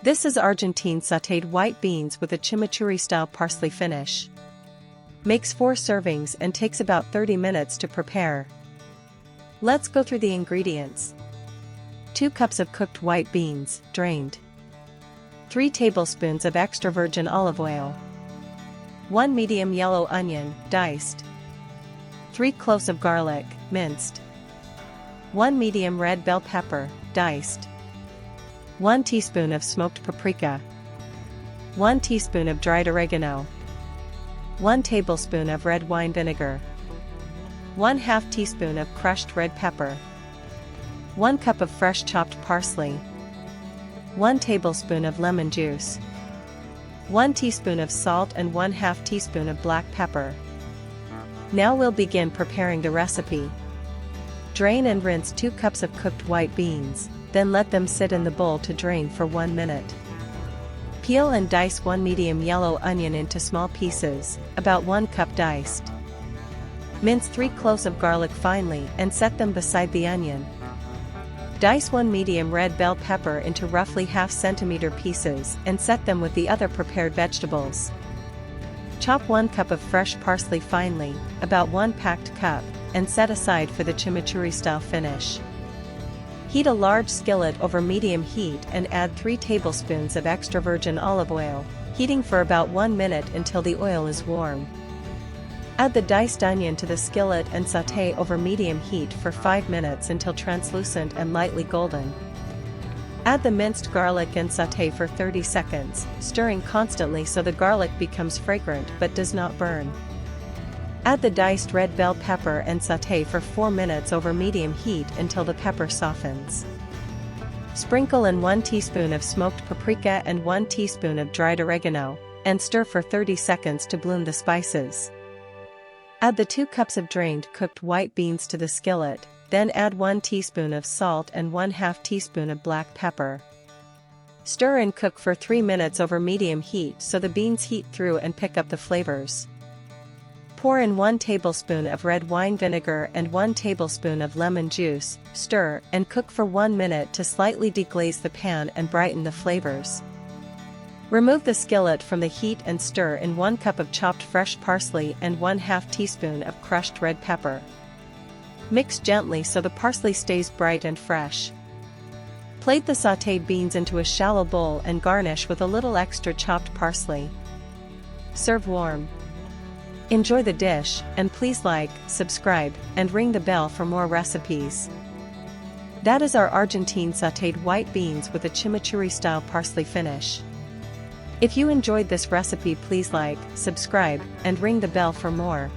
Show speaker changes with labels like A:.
A: This is Argentine sautéed white beans with a chimichurri-style parsley finish. Makes 4 servings and takes about 30 minutes to prepare. Let's go through the ingredients. 2 cups of cooked white beans, drained. 3 tablespoons of extra virgin olive oil. 1 medium yellow onion, diced. 3 cloves of garlic, minced. 1 medium red bell pepper, diced. 1 teaspoon of smoked paprika. 1 teaspoon of dried oregano. 1 tablespoon of red wine vinegar. 1/2 teaspoon of crushed red pepper. 1 cup of fresh chopped parsley. 1 tablespoon of lemon juice. 1 teaspoon of salt and 1/2 teaspoon of black pepper. Now we'll begin preparing the recipe. Drain and rinse 2 cups of cooked white beans, then let them sit in the bowl to drain for 1 minute. Peel and dice 1 medium yellow onion into small pieces, about 1 cup diced. Mince 3 cloves of garlic finely and set them beside the onion. Dice 1 medium red bell pepper into roughly 1/2 centimeter pieces and set them with the other prepared vegetables. Chop 1 cup of fresh parsley finely, about 1 packed cup, and set aside for the chimichurri-style finish. Heat a large skillet over medium heat and add 3 tablespoons of extra virgin olive oil, heating for about 1 minute until the oil is warm. Add the diced onion to the skillet and sauté over medium heat for 5 minutes until translucent and lightly golden. Add the minced garlic and sauté for 30 seconds, stirring constantly so the garlic becomes fragrant but does not burn. Add the diced red bell pepper and sauté for 4 minutes over medium heat until the pepper softens. Sprinkle in 1 teaspoon of smoked paprika and 1 teaspoon of dried oregano, and stir for 30 seconds to bloom the spices. Add the 2 cups of drained cooked white beans to the skillet, then add 1 teaspoon of salt and 1/2 teaspoon of black pepper. Stir and cook for 3 minutes over medium heat so the beans heat through and pick up the flavors. Pour in 1 tablespoon of red wine vinegar and 1 tablespoon of lemon juice, stir, and cook for 1 minute to slightly deglaze the pan and brighten the flavors. Remove the skillet from the heat and stir in 1 cup of chopped fresh parsley and 1/2 teaspoon of crushed red pepper. Mix gently so the parsley stays bright and fresh. Plate the sautéed beans into a shallow bowl and garnish with a little extra chopped parsley. Serve warm. Enjoy the dish, and please like, subscribe, and ring the bell for more recipes. That is our Argentine sautéed white beans with a chimichurri-style parsley finish. If you enjoyed this recipe, please like, subscribe, and ring the bell for more.